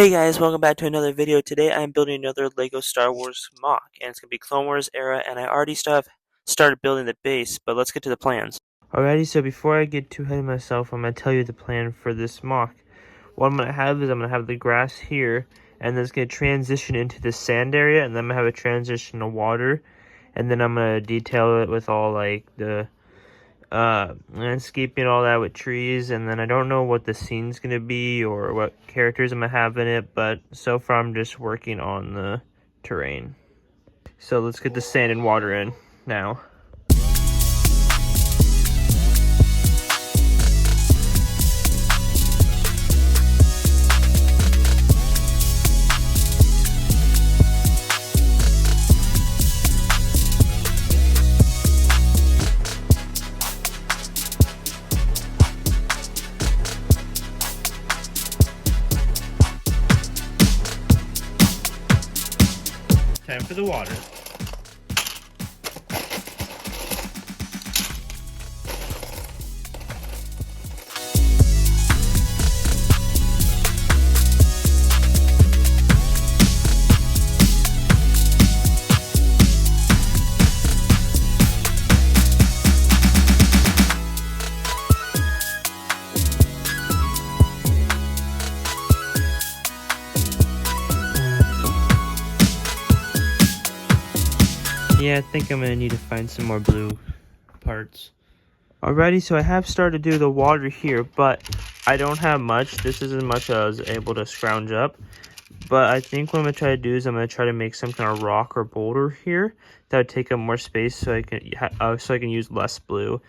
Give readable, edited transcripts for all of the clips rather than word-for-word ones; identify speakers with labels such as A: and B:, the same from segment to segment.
A: Hey guys, welcome back to another video. Today I'm building another LEGO Star Wars MOC, and it's going to be Clone Wars era, and I already started building the base, but let's get to the plans. Alrighty, so before I get too ahead of myself, I'm going to tell you the plan for this MOC. What I'm going to have is I'm going to have the grass here, and then it's going to transition into the sand area, and then I'm going to have a transition to water, and then I'm going to detail it with all like the landscaping, all that with trees, and then I don't know what the scene's gonna be or what characters I'm gonna have in it, but so far I'm just working on the terrain. So let's get the sand and water in now. Time for the water. Yeah, I think I'm gonna need to find some more blue parts. Alrighty, so I have started to do the water here, but I don't have much. This is as much as I was able to scrounge up. But I think what I'm gonna try to do is I'm gonna try to make some kind of rock or boulder here that would take up more space, so I can use less blue,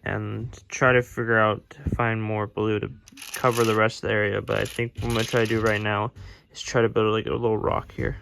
A: and try to figure out to find more blue to cover the rest of the area. But I think what I'm gonna try to do right now is try to build like a little rock here.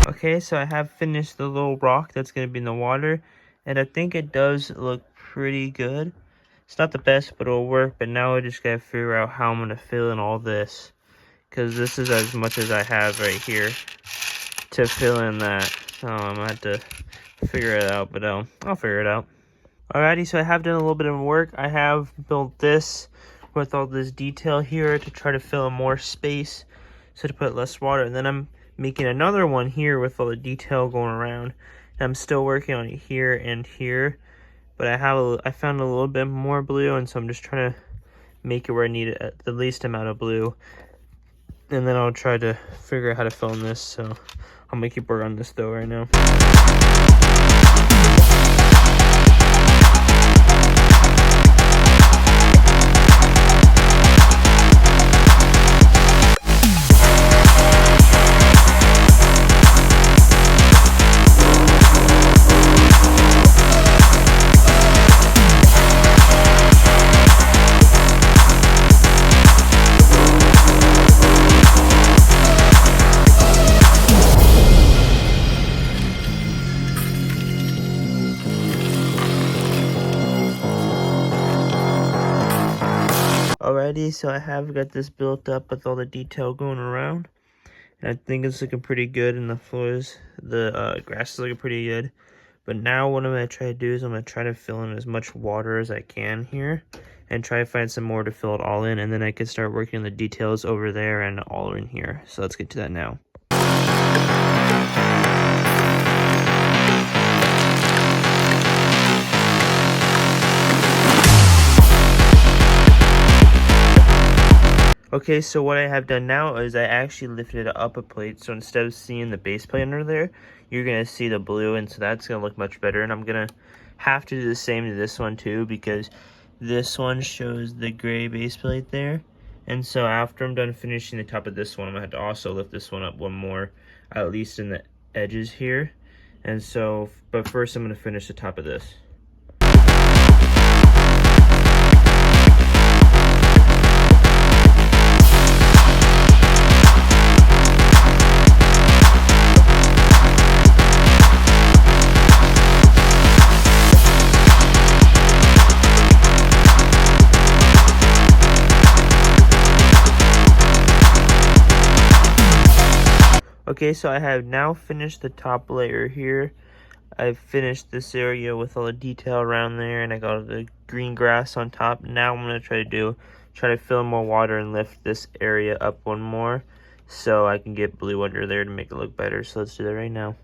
A: Okay, so I have finished the little rock that's going to be in the water, and I think it does look pretty good. It's not the best, but it'll work. But now I just got to figure out how I'm going to fill in all this, because this is as much as I have right here to fill in that. So I'm going to have to figure it out, but I'll figure it out. Alrighty, so I have done a little bit of work. I have built this with all this detail here to try to fill in more space, so to put less water, and then I'm making another one here with all the detail going around. And I'm still working on it here and here, but I found a little bit more blue, and so I'm just trying to make it where I need it at the least amount of blue, and then I'll try to figure out how to fill in this. So I'm gonna keep working on this though right now. Alrighty, so I have got this built up with all the detail going around, and I think it's looking pretty good. And the grass is looking pretty good. But now what I'm going to try to do is I'm going to try to fill in as much water as I can here, and try to find some more to fill it all in, and then I can start working on the details over there and all in here. So let's get to that now. Okay, so what I have done now is I actually lifted it up a plate, so instead of seeing the base plate under there, you're going to see the blue, and so that's going to look much better. And I'm going to have to do the same to this one too, because this one shows the gray base plate there. And so after I'm done finishing the top of this one, I'm going to have to also lift this one up one more, at least in the edges here. And so, but first I'm going to finish the top of this. Okay, so I have now finished the top layer here. I've finished this area with all the detail around there, and I got the green grass on top. Now I'm going to try to fill in more water and lift this area up one more so I can get blue under there to make it look better. So let's do that right now.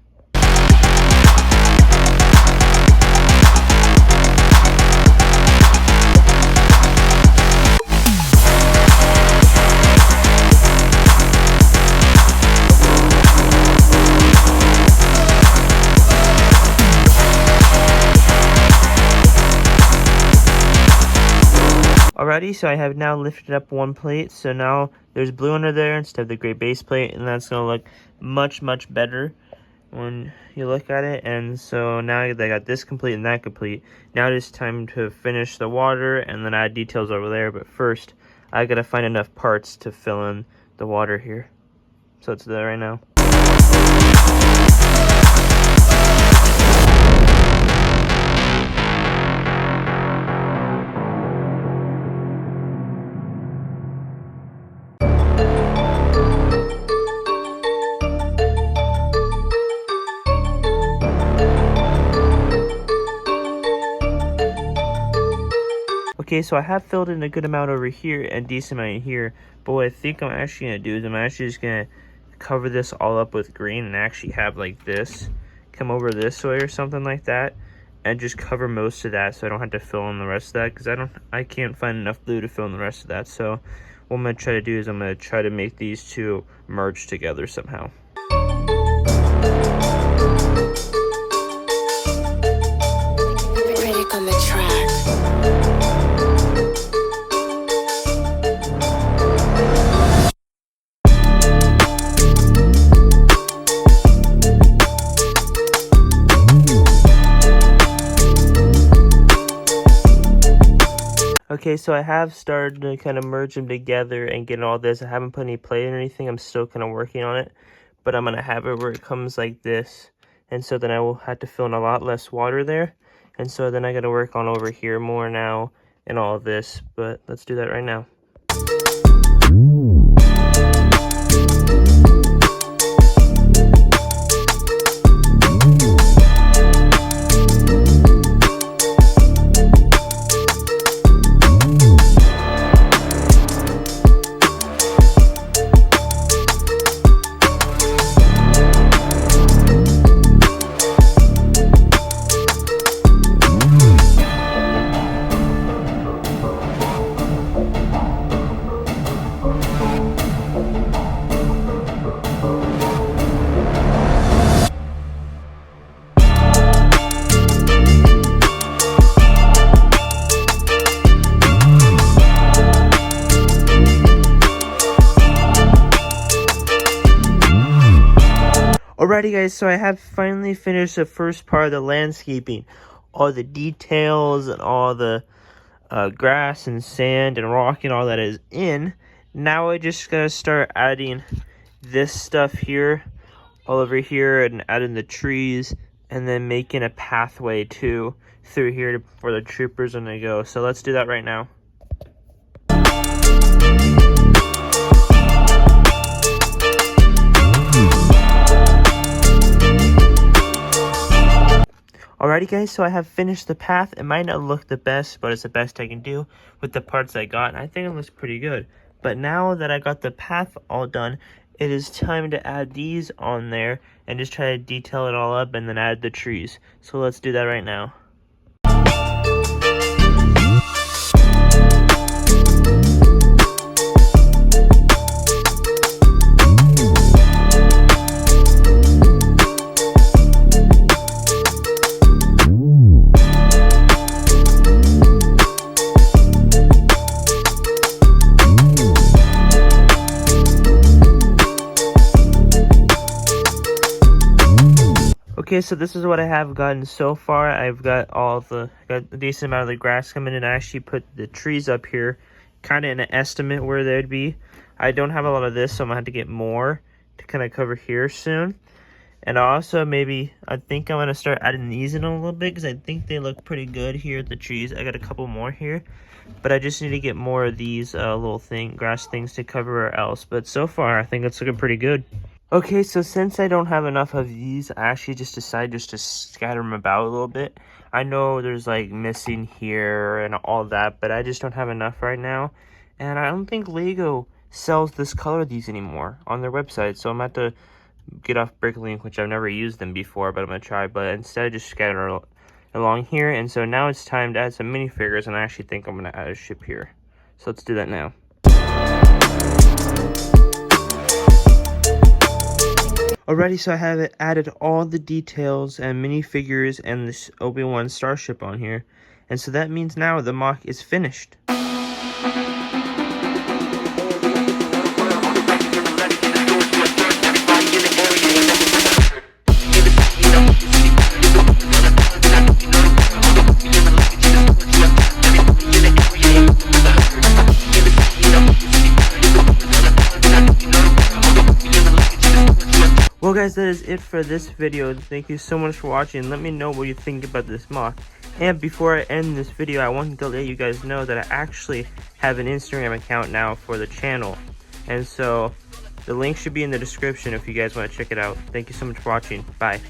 A: Alrighty, so I have now lifted up one plate, so now there's blue under there instead of the gray base plate, and that's going to look much better when you look at it. And so now that I got this complete and that complete, now it is time to finish the water and then add details over there. But first, I got to find enough parts to fill in the water here. So let's do that right now. Okay, so I have filled in a good amount over here and decent amount here, but what I think I'm actually going to do is I'm actually just going to cover this all up with green and actually have like this come over this way or something like that, and just cover most of that so I don't have to fill in the rest of that, because I can't find enough blue to fill in the rest of that. So what I'm going to try to do is I'm going to try to make these two merge together somehow.
B: On the track.
A: Okay, so I have started to kind of merge them together and get all this. I haven't put any plate or anything. I'm still kind of working on it, but I'm going to have it where it comes like this. And so then I will have to fill in a lot less water there. And so then I got to work on over here more now and all of this, but let's do that right now. Alrighty guys, so I have finally finished the first part of the landscaping. All the details and all the grass and sand and rock and all that is in. Now I just gotta start adding this stuff here, all over here, and adding the trees, and then making a pathway too through here for the troopers when they go. So let's do that right now. Alrighty guys, so I have finished the path. It might not look the best, but it's the best I can do with the parts I got, and I think it looks pretty good. But now that I got the path all done, it is time to add these on there and just try to detail it all up and then add the trees. So let's do that right now. Okay, so this is what I have gotten so far. I've got got a decent amount of the grass coming in. I actually put the trees up here, kind of in an estimate where they'd be. I don't have a lot of this, so I'm gonna have to get more to kind of cover here soon. And also I think I'm gonna start adding these in a little bit because I think they look pretty good here, the trees. I got a couple more here, but I just need to get more of these little grass things to cover else. But so far, I think it's looking pretty good. Okay, so since I don't have enough of these, I actually just decided just to scatter them about a little bit. I know there's like missing here and all that, but I just don't have enough right now. And I don't think Lego sells this color of these anymore on their website, so I'm about to get off Bricklink, which I've never used them before, but I'm gonna try. But instead, I just scatter along here, and so now it's time to add some minifigures, and I actually think I'm gonna add a ship here. So let's do that now. Alrighty, so I have added all the details and minifigures and this Obi-Wan starship on here. And so that means now the MOC is finished. Well guys, that is it for this video. Thank you so much for watching. Let me know what you think about this MOC. And before I end this video, I wanted to let you guys know that I actually have an Instagram account now for the channel. And so the link should be in the description if you guys want to check it out. Thank you so much for watching. Bye.